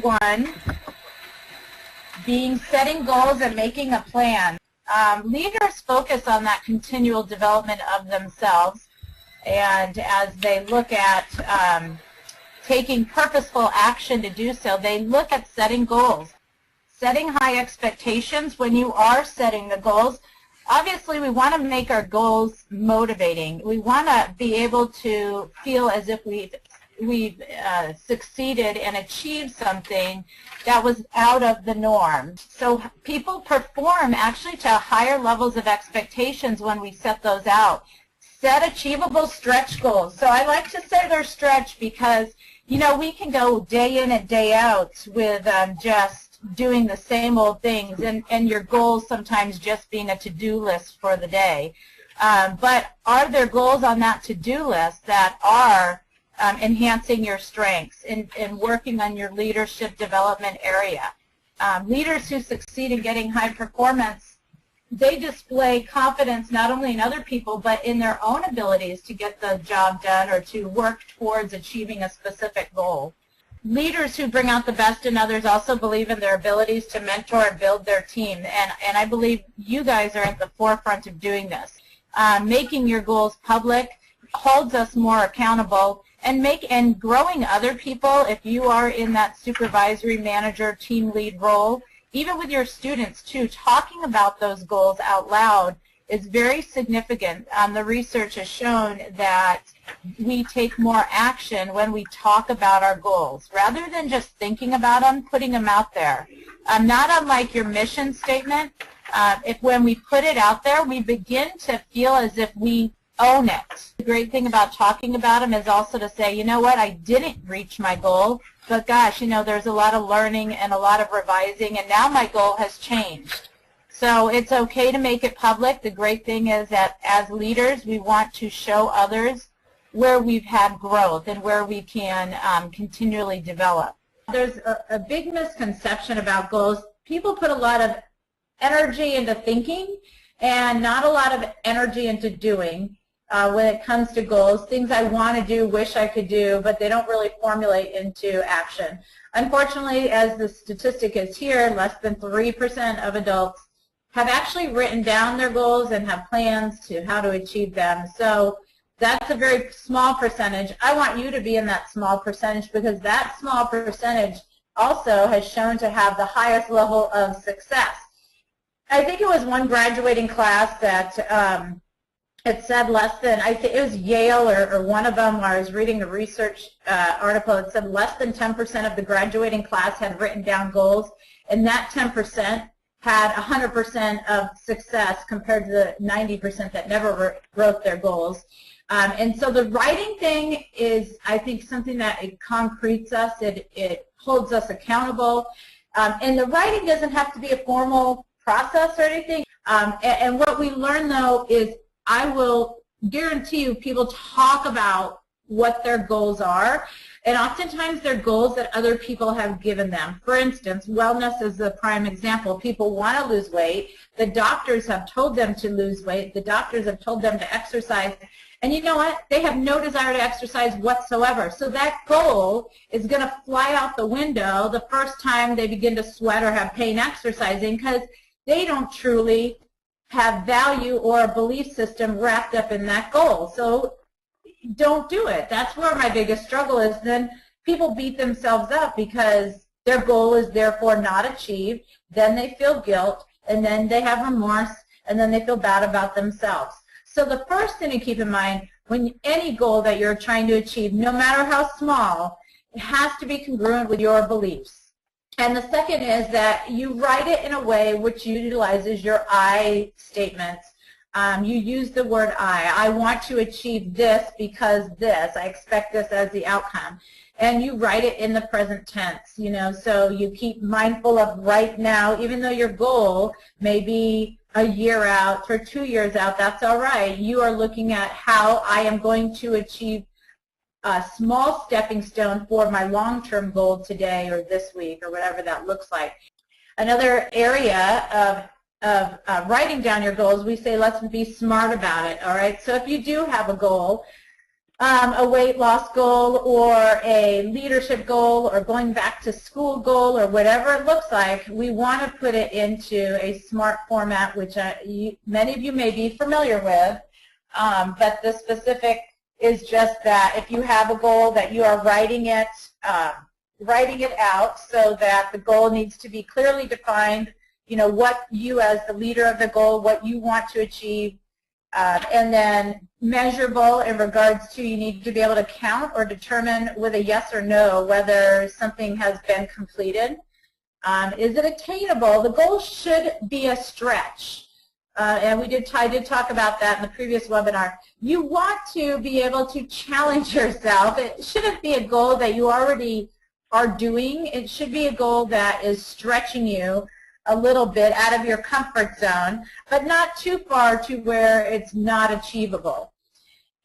one being setting goals and making a plan. Leaders focus on that continual development of themselves, and as they look at taking purposeful action to do so, they look at setting goals. Setting high expectations. When you are setting the goals, obviously we want to make our goals motivating. We want to be able to feel as if we've succeeded and achieved something that was out of the norm. So people perform actually to higher levels of expectations when we set those out. Set achievable stretch goals. So I like to say they're stretch because, you know, we can go day in and day out with just doing the same old things, and your goals sometimes just being a to-do list for the day. But are there goals on that to-do list that are enhancing your strengths and working on your leadership development area? Leaders who succeed in getting high performance, they display confidence not only in other people but in their own abilities to get the job done or to work towards achieving a specific goal. Leaders who bring out the best in others also believe in their abilities to mentor and build their team, and I believe you guys are at the forefront of doing this. Making your goals public holds us more accountable, and growing other people, if you are in that supervisory manager team lead role, even with your students too, talking about those goals out loud is very significant. The research has shown that we take more action when we talk about our goals. Rather than just thinking about them, putting them out there. Not unlike your mission statement, when we put it out there, we begin to feel as if we own it. The great thing about talking about them is also to say, you know what, I didn't reach my goal, but gosh, you know, there's a lot of learning and a lot of revising, and now my goal has changed. So it's okay to make it public. The great thing is that as leaders, we want to show others where we've had growth and where we can continually develop. There's a big misconception about goals. People put a lot of energy into thinking and not a lot of energy into doing when it comes to goals. Things I want to do, wish I could do, but they don't really formulate into action. Unfortunately, as the statistic is here, less than 3% of adults have actually written down their goals and have plans to how to achieve them. So that's a very small percentage. I want you to be in that small percentage because that small percentage also has shown to have the highest level of success. I think it was one graduating class that it said less than, I think it was Yale or one of them, where I was reading a research article. It said less than 10% of the graduating class had written down goals, and that 10% had 100% of success compared to the 90% that never wrote their goals. And so the writing thing is, I think, something that it concretes us, it holds us accountable. And the writing doesn't have to be a formal process or anything. And what we learn, though, is I will guarantee you people talk about what their goals are, and oftentimes they're goals that other people have given them. For instance, wellness is the prime example. People want to lose weight. The doctors have told them to lose weight. The doctors have told them to exercise. And you know what? They have no desire to exercise whatsoever. So that goal is going to fly out the window the first time they begin to sweat or have pain exercising, because they don't truly have value or a belief system wrapped up in that goal. So don't do it. That's where my biggest struggle is. Then people beat themselves up because their goal is therefore not achieved. Then they feel guilt, and then they have remorse, and then they feel bad about themselves. So the first thing to keep in mind, when any goal that you're trying to achieve, no matter how small, it has to be congruent with your beliefs. And the second is that you write it in a way which utilizes your I statements. You use the word I want to achieve this because this, I expect this as the outcome. And you write it in the present tense, you know, so you keep mindful of right now, even though your goal may be a year out or 2 years out, that's all right. You are looking at how I am going to achieve a small stepping stone for my long-term goal today or this week or whatever that looks like. Another area of writing down your goals, we say let's be smart about it, all right? So if you do have a goal, a weight loss goal or a leadership goal or going back to school goal or whatever it looks like, we want to put it into a SMART format, which many of you may be familiar with, but the specific is just that if you have a goal that you are writing it out so that the goal needs to be clearly defined, you know, what you as the leader of the goal, what you want to achieve, and then measurable in regards to you need to be able to count or determine with a yes or no whether something has been completed. Is it attainable? The goal should be a stretch. And I did talk about that in the previous webinar. You want to be able to challenge yourself. It shouldn't be a goal that you already are doing. It should be a goal that is stretching you a little bit out of your comfort zone, but not too far to where it's not achievable.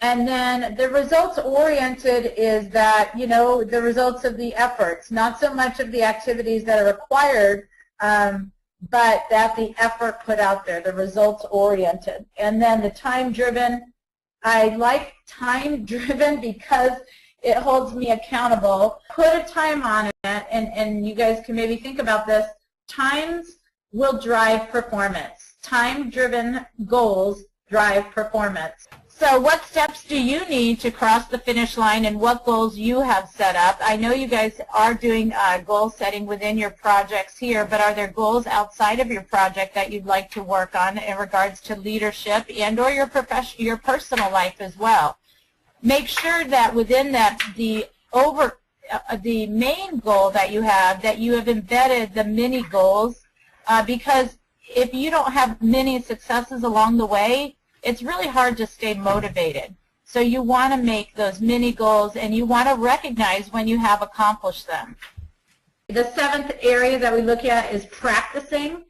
And then the results-oriented is that, you know, the results of the efforts, not so much of the activities that are required, but that the effort put out there, the results-oriented. And then the time-driven, I like time-driven because it holds me accountable. Put a time on it, and you guys can maybe think about this. Times will drive performance. Time-driven goals drive performance. So what steps do you need to cross the finish line and what goals you have set up? I know you guys are doing goal setting within your projects here, but are there goals outside of your project that you'd like to work on in regards to leadership and or your personal life as well? Make sure that within that the main goal that you have embedded the mini goals, because if you don't have many successes along the way, it's really hard to stay motivated. So you want to make those mini goals and you want to recognize when you have accomplished them. The seventh area that we look at is practicing,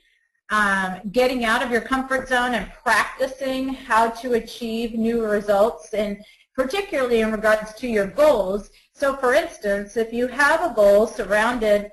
getting out of your comfort zone and practicing how to achieve new results, and particularly in regards to your goals. So for instance, if you have a goal surrounded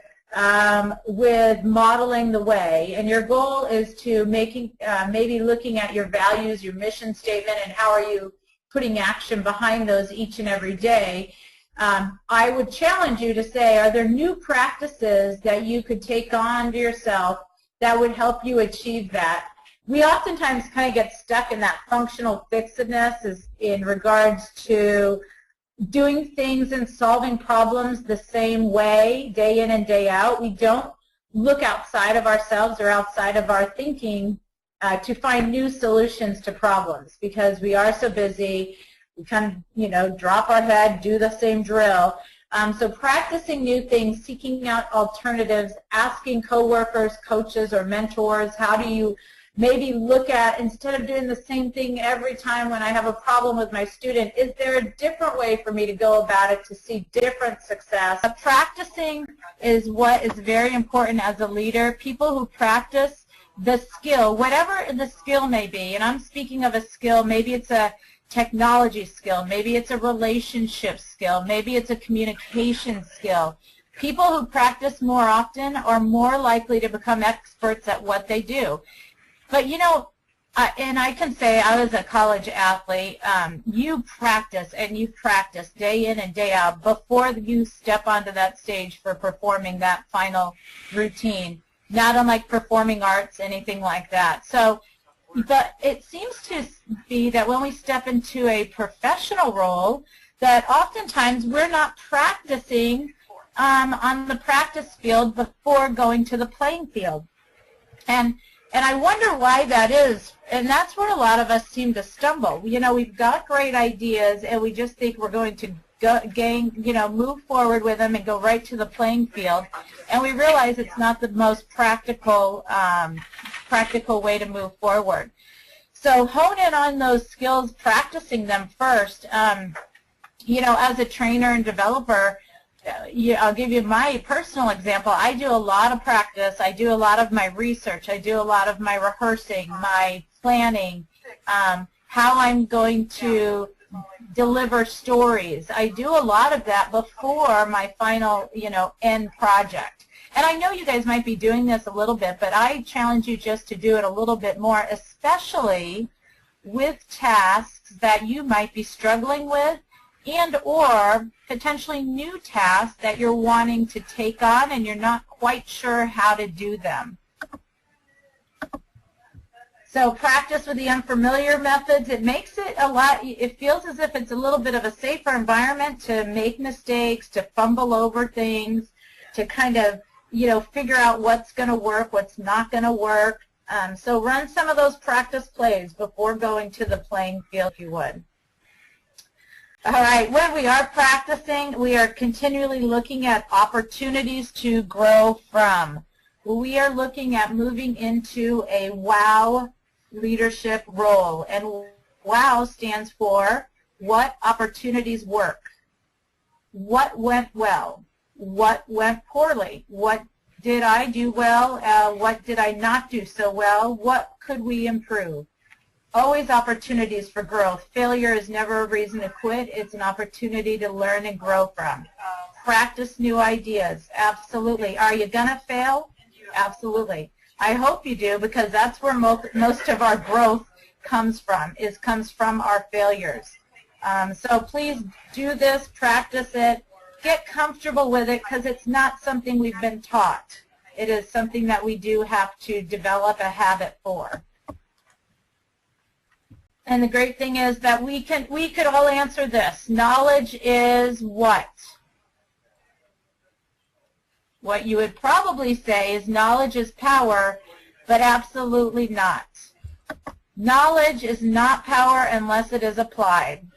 with modeling the way, and your goal is to maybe looking at your values, your mission statement, and how are you putting action behind those each and every day, I would challenge you to say, are there new practices that you could take on to yourself that would help you achieve that? We oftentimes kind of get stuck in that functional fixedness in regards to doing things and solving problems the same way day in and day out. We don't look outside of ourselves or outside of our thinking to find new solutions to problems because we are so busy. We kind of, you know, drop our head, do the same drill. So practicing new things, seeking out alternatives, asking coworkers, coaches, or mentors, how do you maybe look at, instead of doing the same thing every time when I have a problem with my student, is there a different way for me to go about it to see different success? Practicing is what is very important as a leader. People who practice the skill, whatever the skill may be, and I'm speaking of a skill, maybe it's a technology skill, maybe it's a relationship skill, maybe it's a communication skill. People who practice more often are more likely to become experts at what they do. But, you know, and I can say I was a college athlete. You practice and you practice day in and day out before you step onto that stage for performing that final routine, not unlike performing arts, anything like that. So, but it seems to be that when we step into a professional role, that oftentimes we're not practicing on the practice field before going to the playing field. And I wonder why that is, and that's where a lot of us seem to stumble. You know, we've got great ideas, and we just think we're going to move forward with them and go right to the playing field, and we realize it's not the most practical way to move forward. So hone in on those skills, practicing them first. You know, as a trainer and developer, I'll give you my personal example. I do a lot of practice. I do a lot of my research. I do a lot of my rehearsing, my planning, how I'm going to deliver stories. I do a lot of that before my final, end project. And I know you guys might be doing this a little bit, but I challenge you just to do it a little bit more, especially with tasks that you might be struggling with and or potentially new tasks that you're wanting to take on and you're not quite sure how to do them. So practice with the unfamiliar methods. It makes it a lot, it feels as if it's a little bit of a safer environment to make mistakes, to fumble over things, to kind of, figure out what's going to work, what's not going to work. So run some of those practice plays before going to the playing field, if you would. All right, when we are practicing, we are continually looking at opportunities to grow from. We are looking at moving into a WOW leadership role, and WOW stands for what opportunities work, what went well, what went poorly, what did I do well, what did I not do so well, what could we improve. Always opportunities for growth. Failure is never a reason to quit. It's an opportunity to learn and grow from. Practice new ideas. Absolutely. Are you going to fail? Absolutely. I hope you do, because that's where most of our growth comes from our failures. So please do this, practice it, get comfortable with it, because it's not something we've been taught. It is something that we do have to develop a habit for. And the great thing is that we could all answer this. Knowledge is what? What you would probably say is knowledge is power, but absolutely not. Knowledge is not power unless it is applied.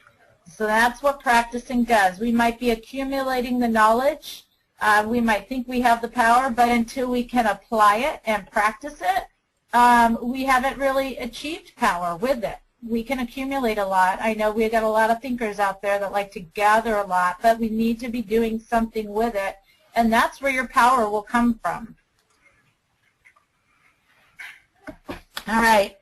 So that's what practicing does. We might be accumulating the knowledge. We might think we have the power, but until we can apply it and practice it, we haven't really achieved power with it. We can accumulate a lot. I know we've got a lot of thinkers out there that like to gather a lot, but we need to be doing something with it, and that's where your power will come from. All right.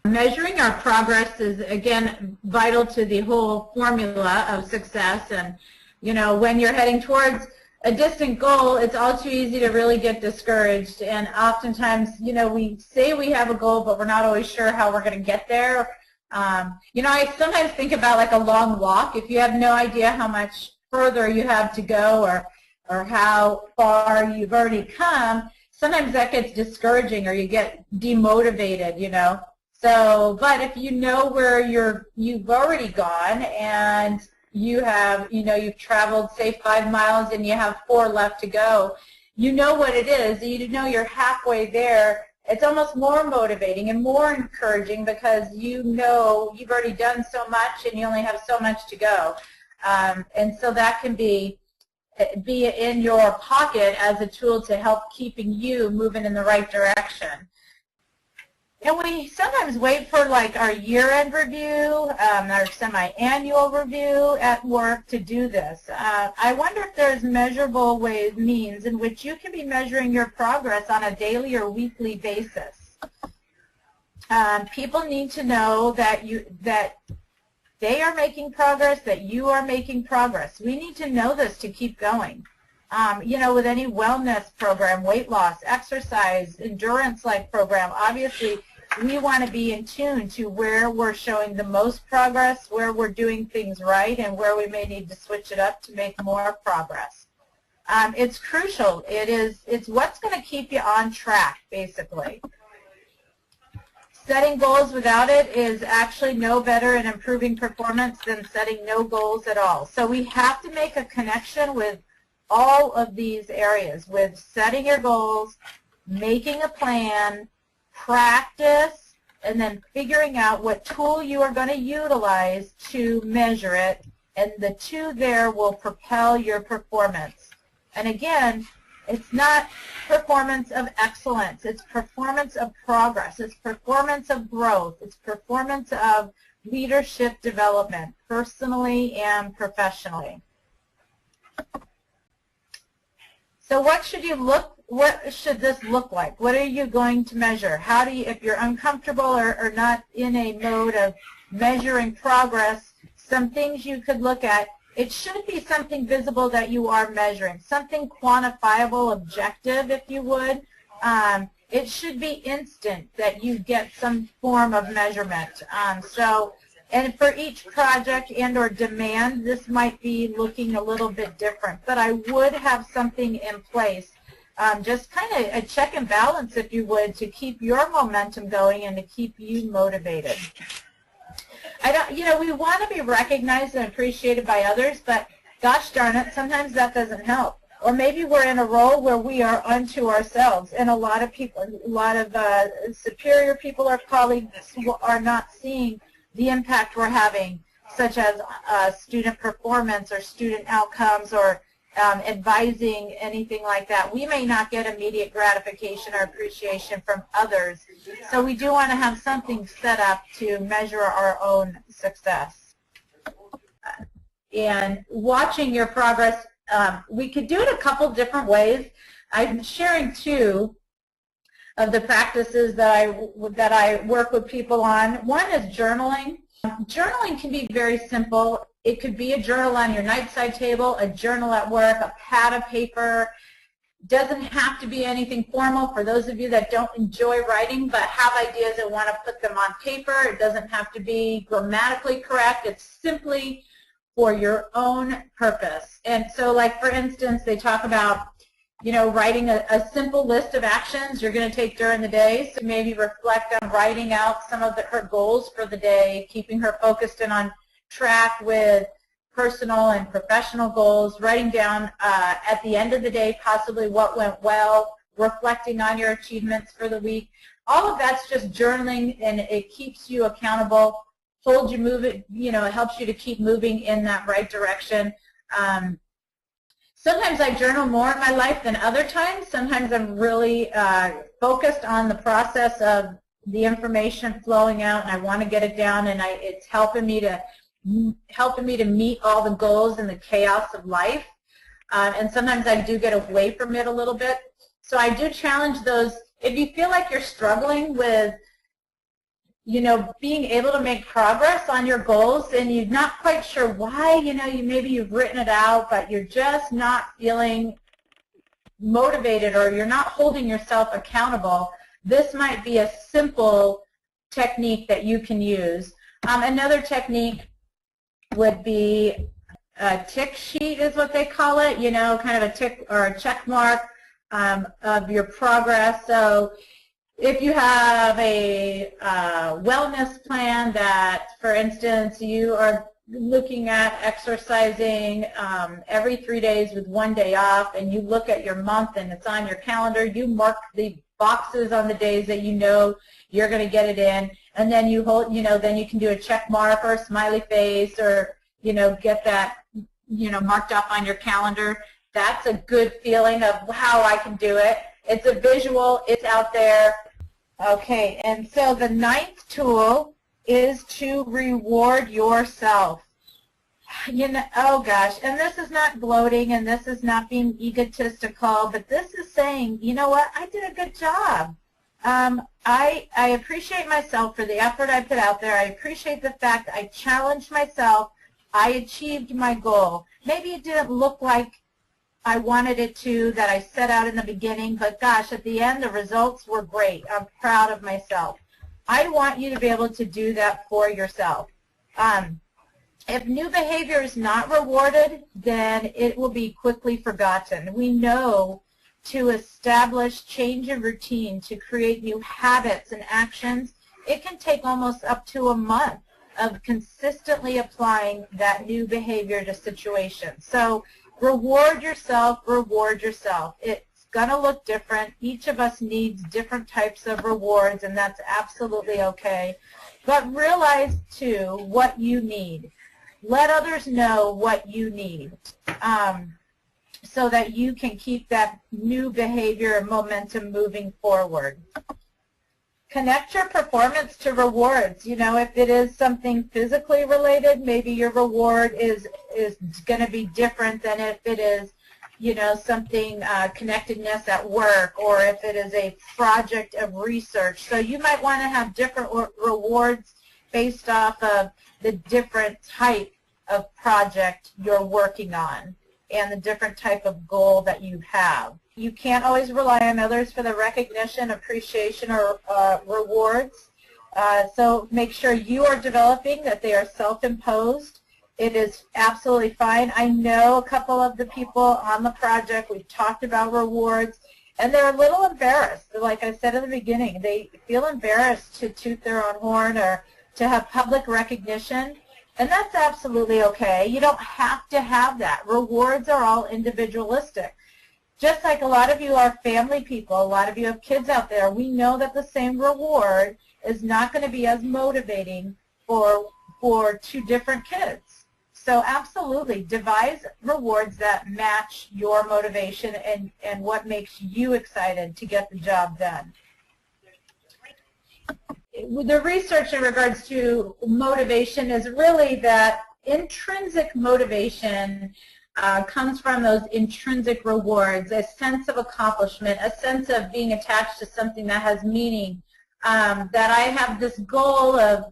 Measuring our progress is, again, vital to the whole formula of success. And, when you're heading towards a distant goal, it's all too easy to really get discouraged. And oftentimes, we say we have a goal, but we're not always sure how we're going to get there. I sometimes think about like a long walk. If you have no idea how much further you have to go or how far you've already come, sometimes that gets discouraging or you get demotivated, So, but if you know where you've already gone and you have, you've traveled, say, 5 miles and you have 4 left to go, you know what it is, you know you're halfway there. It's almost more motivating and more encouraging because you've already done so much and you only have so much to go. And so that can be in your pocket as a tool to help keeping you moving in the right direction. And we sometimes wait for like our year-end review, our semi-annual review at work to do this. I wonder if there's measurable means in which you can be measuring your progress on a daily or weekly basis. People need to know that they are making progress, that you are making progress. We need to know this to keep going. With any wellness program, weight loss, exercise, endurance-like program, obviously we want to be in tune to where we're showing the most progress, where we're doing things right, and where we may need to switch it up to make more progress. It's crucial. It's what's going to keep you on track, basically. Setting goals without it is actually no better in improving performance than setting no goals at all. So we have to make a connection with all of these areas, with setting your goals, making a plan, practice, and then figuring out what tool you are going to utilize to measure it, and the two there will propel your performance. And again, it's not performance of excellence, it's performance of progress, it's performance of growth, it's performance of leadership development, personally and professionally. So what should this look like? What are you going to measure? How do you, if you're uncomfortable or not in a mode of measuring progress, some things you could look at. It should be something visible that you are measuring, something quantifiable, objective, if you would. It should be instant that you get some form of measurement. So And for each project and or demand, this might be looking a little bit different. But I would have something in place, just kind of a check and balance, if you would, to keep your momentum going and to keep you motivated. We want to be recognized and appreciated by others, but gosh darn it, sometimes that doesn't help. Or maybe we're in a role where we are unto ourselves, and a lot of people, a lot of superior people or colleagues are not seeing the impact we're having, such as student performance or student outcomes or advising, anything like that. We may not get immediate gratification or appreciation from others, so we do want to have something set up to measure our own success. And watching your progress, we could do it a couple different ways. I'm sharing two of the practices that I work with people on. One is journaling. Journaling can be very simple. It could be a journal on your nightside table, a journal at work, a pad of paper. Doesn't have to be anything formal for those of you that don't enjoy writing but have ideas and want to put them on paper. It doesn't have to be grammatically correct. It's simply for your own purpose. And so, like, for instance, they talk about, writing a simple list of actions you're going to take during the day. So maybe reflect on writing out some of her goals for the day, keeping her focused and on track with personal and professional goals, writing down at the end of the day possibly what went well, reflecting on your achievements for the week. All of that's just journaling, and it keeps you accountable, holds you moving, it helps you to keep moving in that right direction. Sometimes I journal more in my life than other times. Sometimes I'm really focused on the process of the information flowing out, and I want to get it down, and it's helping me to meet all the goals in the chaos of life. And sometimes I do get away from it a little bit. So I do challenge those. If you feel like you're struggling with being able to make progress on your goals and you're not quite sure why, maybe you've written it out, but you're just not feeling motivated or you're not holding yourself accountable, this might be a simple technique that you can use. Another technique would be a tick sheet is what they call it, kind of a tick or a check mark of your progress. So if you have a wellness plan that, for instance, you are looking at exercising every 3 days with 1 day off, and you look at your month and it's on your calendar, you mark the boxes on the days that you're going to get it in, and then you hold, then you can do a check mark or a smiley face or, get that, marked off on your calendar. That's a good feeling of, wow, I can do it. It's a visual, it's out there. Okay, and so the ninth tool is to reward yourself. Oh gosh, and this is not gloating and this is not being egotistical, but this is saying, you know what, I did a good job. I appreciate myself for the effort I put out there. I appreciate the fact I challenged myself. I achieved my goal. Maybe it didn't look like I wanted it to, that I set out in the beginning, but gosh, at the end, the results were great. I'm proud of myself. I want you to be able to do that for yourself. If new behavior is not rewarded, then it will be quickly forgotten. We know to establish change in routine, to create new habits and actions, it can take almost up to a month of consistently applying that new behavior to situations. So reward yourself, reward yourself. It's going to look different. Each of us needs different types of rewards, and that's absolutely okay. But realize, too, what you need. Let others know what you need so that you can keep that new behavior and momentum moving forward. Connect your performance to rewards. If it is something physically related, maybe your reward is going to be different than if it is, something connectedness at work, or if it is a project of research. So you might want to have different rewards based off of the different type of project you're working on and the different type of goal that you have. You can't always rely on others for the recognition, appreciation, or rewards. So make sure you are developing, that they are self-imposed. It is absolutely fine. I know a couple of the people on the project, we've talked about rewards, and they're a little embarrassed. Like I said in the beginning, they feel embarrassed to toot their own horn or to have public recognition, and that's absolutely okay. You don't have to have that. Rewards are all individualistic. Just like a lot of you are family people, a lot of you have kids out there, we know that the same reward is not going to be as motivating for two different kids. So absolutely, devise rewards that match your motivation and what makes you excited to get the job done. The research in regards to motivation is really that intrinsic motivation comes from those intrinsic rewards, a sense of accomplishment, a sense of being attached to something that has meaning, that I have this goal of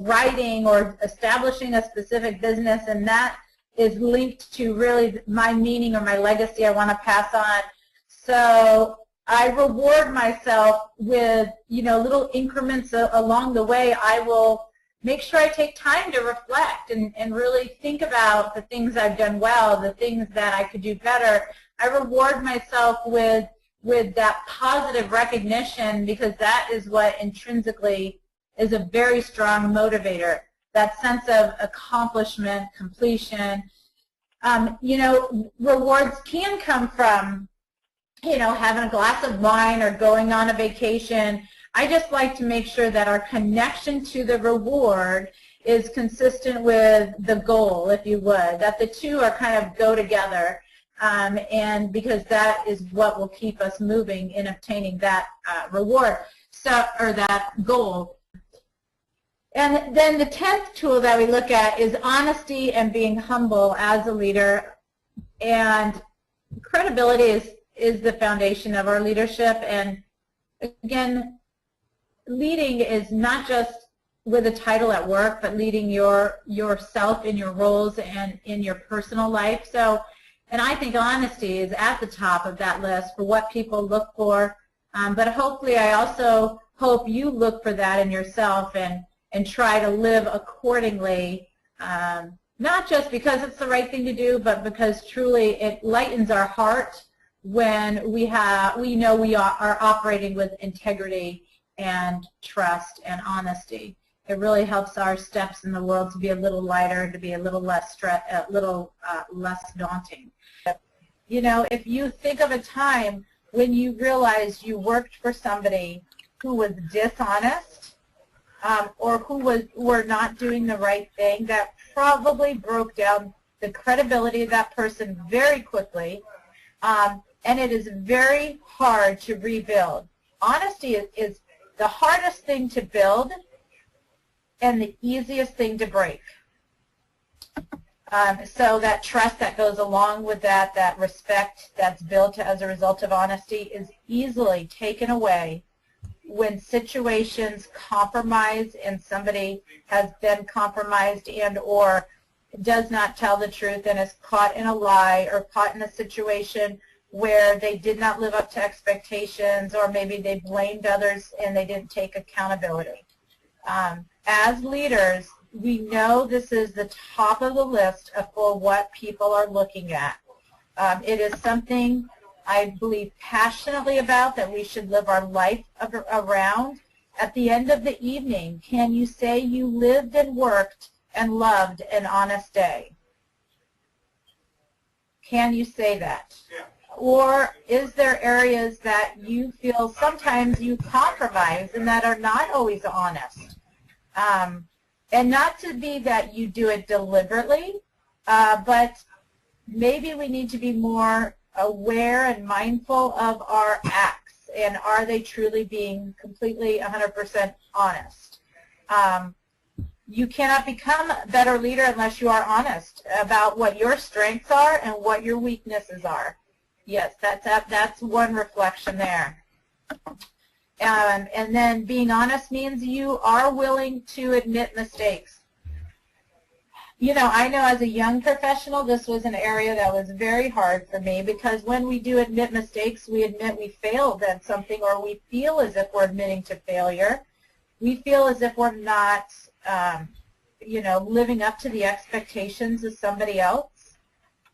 writing or establishing a specific business, and that is linked to really my meaning or my legacy I want to pass on. So I reward myself with, little increments along the way. I will make sure I take time to reflect and really think about the things I've done well, the things that I could do better. I reward myself with that positive recognition, because that is what intrinsically is a very strong motivator, that sense of accomplishment, completion. Rewards can come from, having a glass of wine or going on a vacation. I just like to make sure that our connection to the reward is consistent with the goal, if you would, that the two are kind of go together. And because that is what will keep us moving in obtaining that reward, or that goal. And then the 10th tool that we look at is honesty and being humble as a leader. And credibility is the foundation of our leadership. And again, leading is not just with a title at work, but leading yourself in your roles and in your personal life. So. And I think honesty is at the top of that list for what people look for. But hopefully, I also hope you look for that in yourself and try to live accordingly, not just because it's the right thing to do, but because truly it lightens our heart when we know we are operating with integrity and trust and honesty. It really helps our steps in the world to be a little lighter, to be a little less less daunting. If you think of a time when you realized you worked for somebody who was dishonest or who were not doing the right thing, that probably broke down the credibility of that person very quickly, and it is very hard to rebuild. Honesty is the hardest thing to build and the easiest thing to break. So that trust that goes along with that respect that's built as a result of honesty is easily taken away when situations compromise and somebody has been compromised and or does not tell the truth and is caught in a lie or caught in a situation where they did not live up to expectations, or maybe they blamed others and they didn't take accountability. As leaders, we know this is the top of the list for what people are looking at. It is something I believe passionately about, that we should live our life around. At the end of the evening, can you say you lived and worked and loved an honest day? Can you say that? Yeah. Or is there areas that you feel sometimes you compromise and that are not always honest? And not to be that you do it deliberately, but maybe we need to be more aware and mindful of our acts, and are they truly being completely 100% honest? You cannot become a better leader unless you are honest about what your strengths are and what your weaknesses are. Yes, that's one reflection there. And then being honest means you are willing to admit mistakes. I know as a young professional, this was an area that was very hard for me, because when we do admit mistakes, we admit we failed at something, or we feel as if we're admitting to failure. We feel as if we're not, living up to the expectations of somebody else.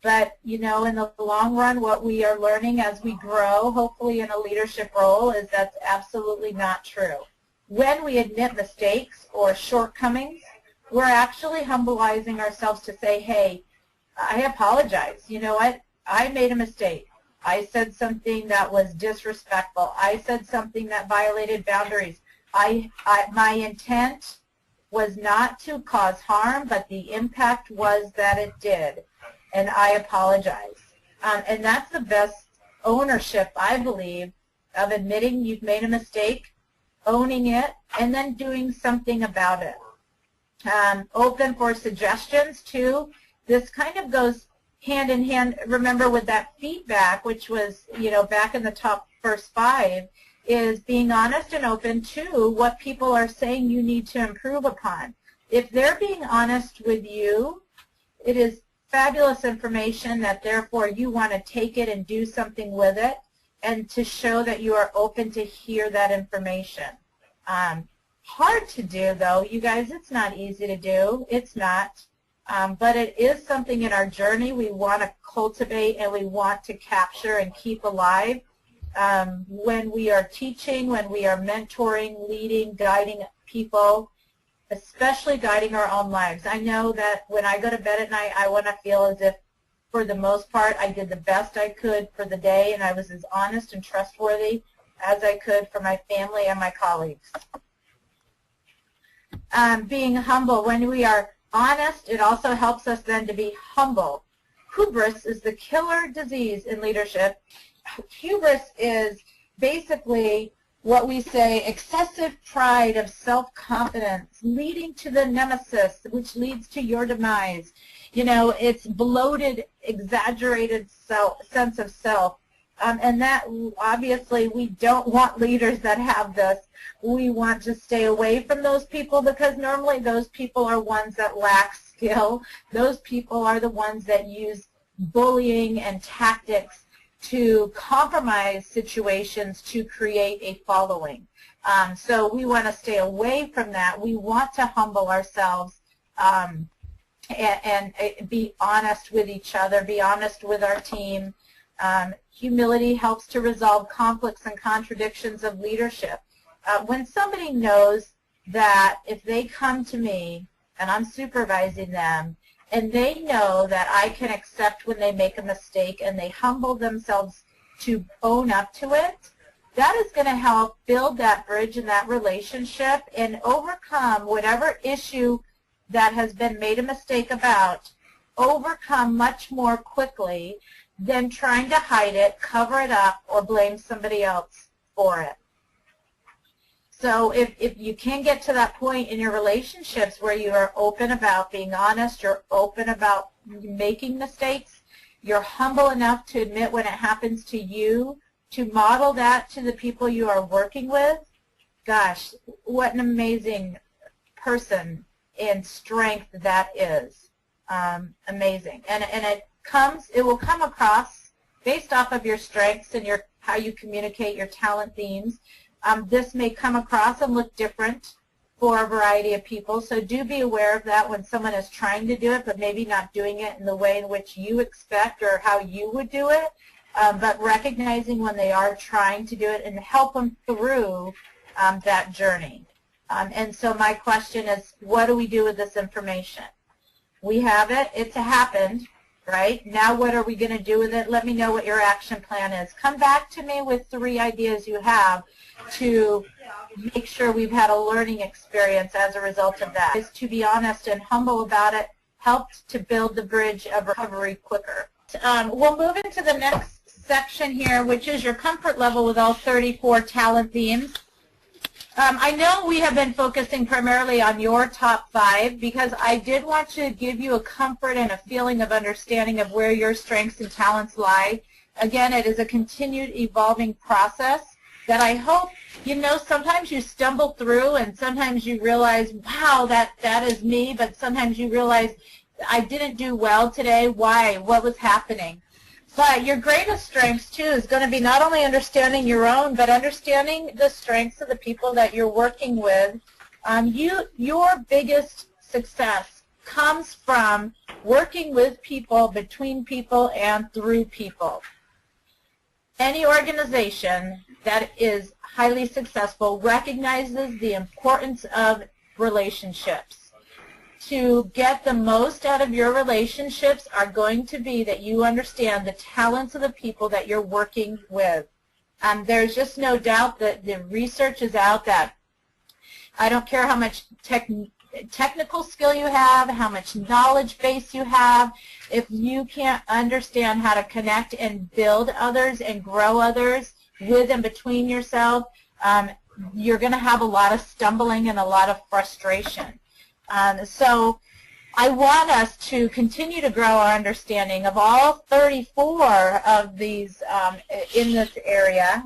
But, in the long run, what we are learning as we grow, hopefully in a leadership role, is that's absolutely not true. When we admit mistakes or shortcomings, we're actually humbling ourselves to say, hey, I apologize. You know what? I made a mistake. I said something that was disrespectful. I said something that violated boundaries. My intent was not to cause harm, but the impact was that it did, and I apologize. And that's the best ownership, I believe, of admitting you've made a mistake, owning it, and then doing something about it. Open for suggestions, too. This kind of goes hand in hand, remember, with that feedback, which was, back in the top first 5, is being honest and open to what people are saying you need to improve upon. If they're being honest with you, it is fabulous information that therefore you want to take it and do something with it, and to show that you are open to hear that information. Hard to do, though, you guys. It's not easy to do. It's not. But it is something in our journey we want to cultivate and we want to capture and keep alive. When we are teaching, when we are mentoring, leading, guiding people, especially guiding our own lives. I know that when I go to bed at night, I want to feel as if, for the most part, I did the best I could for the day, and I was as honest and trustworthy as I could for my family and my colleagues. Being humble. When we are honest, it also helps us then to be humble. Hubris is the killer disease in leadership. Hubris is basically what we say, excessive pride of self-confidence, leading to the nemesis, which leads to your demise. It's bloated, exaggerated sense of self. And that, obviously, we don't want leaders that have this. We want to stay away from those people, because normally those people are ones that lack skill. Those people are the ones that use bullying and tactics to compromise situations to create a following. So we want to stay away from that. We want to humble ourselves and be honest with each other, be honest with our team. Humility helps to resolve conflicts and contradictions of leadership. When somebody knows that if they come to me and I'm supervising them, and they know that I can accept when they make a mistake and they humble themselves to own up to it, that is going to help build that bridge and that relationship and overcome whatever issue that has been made a mistake about, overcome much more quickly than trying to hide it, cover it up, or blame somebody else for it. So if you can get to that point in your relationships where you are open about being honest, you're open about making mistakes, you're humble enough to admit when it happens to you, to model that to the people you are working with, gosh, what an amazing person and strength that is. Amazing. And it will come across based off of your strengths and how you communicate your talent themes. This may come across and look different for a variety of people, so do be aware of that when someone is trying to do it but maybe not doing it in the way in which you expect or how you would do it, but recognizing when they are trying to do it and help them through that journey. And so my question is, what do we do with this information? We have it. It's happened. Right? Now what are we going to do with it? Let me know what your action plan is. Come back to me with 3 ideas you have to make sure we've had a learning experience as a result of that. Is to be honest and humble about it helped to build the bridge of recovery quicker. We'll move into the next section here, which is your comfort level with all 34 talent themes. I know we have been focusing primarily on your top 5 because I did want to give you a comfort and a feeling of understanding of where your strengths and talents lie. Again, it is a continued evolving process that I hope, sometimes you stumble through and sometimes you realize, wow, that is me, but sometimes you realize I didn't do well today. Why? What was happening? But your greatest strengths, too, is going to be not only understanding your own, but understanding the strengths of the people that you're working with. Your biggest success comes from working with people, between people, and through people. Any organization that is highly successful recognizes the importance of relationships. To get the most out of your relationships are going to be that you understand the talents of the people that you're working with. There's just no doubt that the research is out that I don't care how much technical skill you have, how much knowledge base you have, if you can't understand how to connect and build others and grow others with and between yourself, you're going to have a lot of stumbling and a lot of frustration. So I want us to continue to grow our understanding of all 34 of these in this area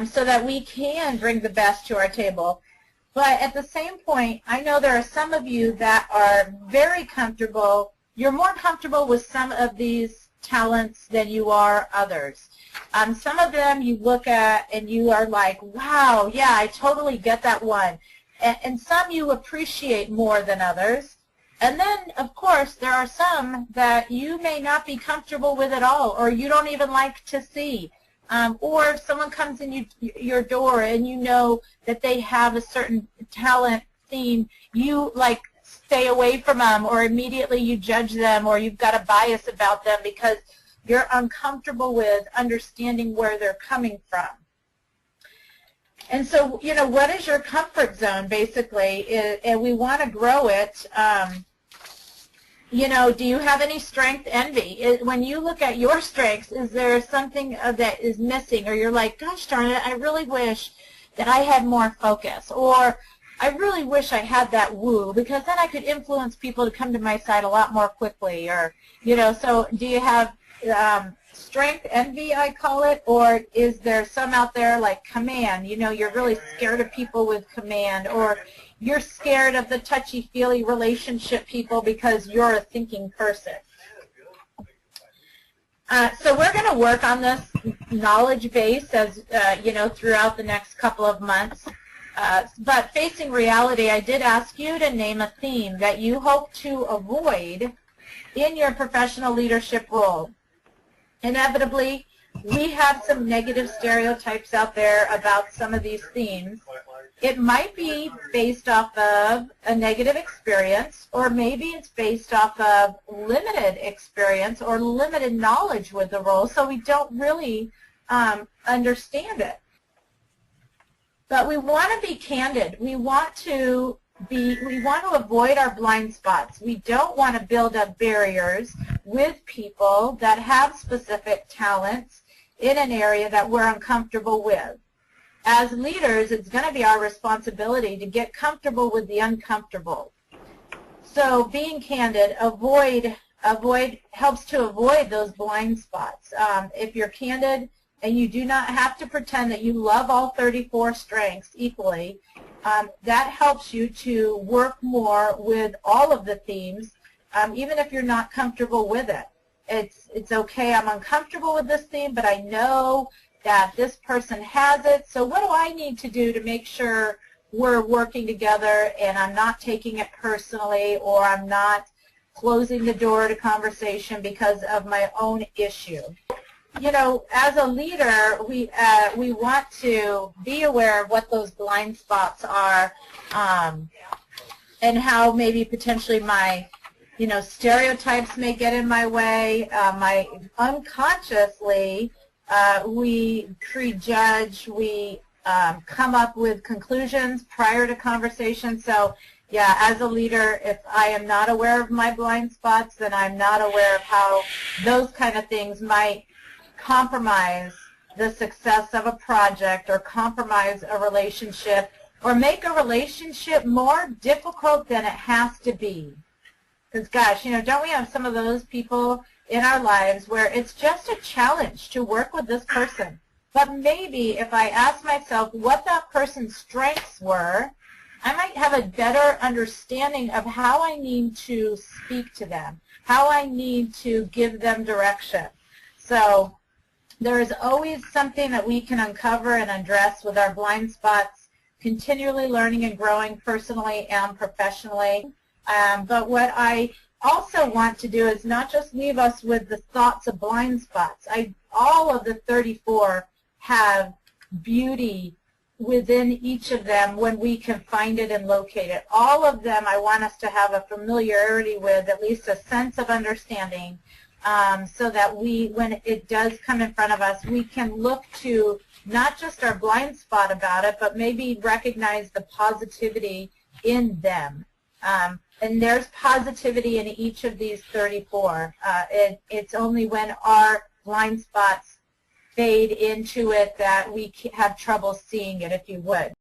so that we can bring the best to our table. But at the same point, I know there are some of you that are very comfortable. You're more comfortable with some of these talents than you are others. Some of them you look at and you are like, wow, yeah, I totally get that one. And some you appreciate more than others. And then, of course, there are some that you may not be comfortable with at all, or you don't even like to see. Or if someone comes in your door and you know that they have a certain talent theme, you like stay away from them, or immediately you judge them, or you've got a bias about them because you're uncomfortable with understanding where they're coming from. And so, you know, what is your comfort zone, basically, and we want to grow it. You know, do you have any strength envy? When you look at your strengths, is there something that is missing, or you're like, gosh darn it, I really wish that I had more focus, or I really wish I had that woo, because then I could influence people to come to my side a lot more quickly, or, you know, so do you have strength envy, I call it, or is there some out there like command? You know, you're really scared of people with command, or you're scared of the touchy-feely relationship people because you're a thinking person. So we're going to work on this knowledge base as, you know, throughout the next couple of months. But facing reality, I did ask you to name a theme that you hope to avoid in your professional leadership role. Inevitably, we have some negative stereotypes out there about some of these themes. It might be based off of a negative experience, or maybe it's based off of limited experience or limited knowledge with the role, so we don't really understand it. But we want to be candid. We want to avoid our blind spots. We don't want to build up barriers with people that have specific talents in an area that we're uncomfortable with. As leaders, it's going to be our responsibility to get comfortable with the uncomfortable. So being candid, helps to avoid those blind spots. If you're candid and you do not have to pretend that you love all 34 strengths equally, that helps you to work more with all of the themes, even if you're not comfortable with it. It's okay, I'm uncomfortable with this theme, but I know that this person has it, so what do I need to do to make sure we're working together and I'm not taking it personally, or I'm not closing the door to conversation because of my own issue? You know, as a leader, we want to be aware of what those blind spots are, and how maybe potentially my, you know, stereotypes may get in my way. My unconsciously, we prejudge, we come up with conclusions prior to conversation. So, yeah, as a leader, if I am not aware of my blind spots, then I'm not aware of how those kind of things might compromise the success of a project, or compromise a relationship, or make a relationship more difficult than it has to be. Because, gosh, you know, don't we have some of those people in our lives where it's just a challenge to work with this person? But maybe if I ask myself what that person's strengths were, I might have a better understanding of how I need to speak to them, how I need to give them direction. So there is always something that we can uncover and address with our blind spots, continually learning and growing personally and professionally. But what I also want to do is not just leave us with the thoughts of blind spots. All of the 34 have beauty within each of them when we can find it and locate it. All of them I want us to have a familiarity with, at least a sense of understanding, so that when it does come in front of us, we can look to not just our blind spot about it, but maybe recognize the positivity in them. And there's positivity in each of these 34. It's only when our blind spots fade into it that we have trouble seeing it, if you would.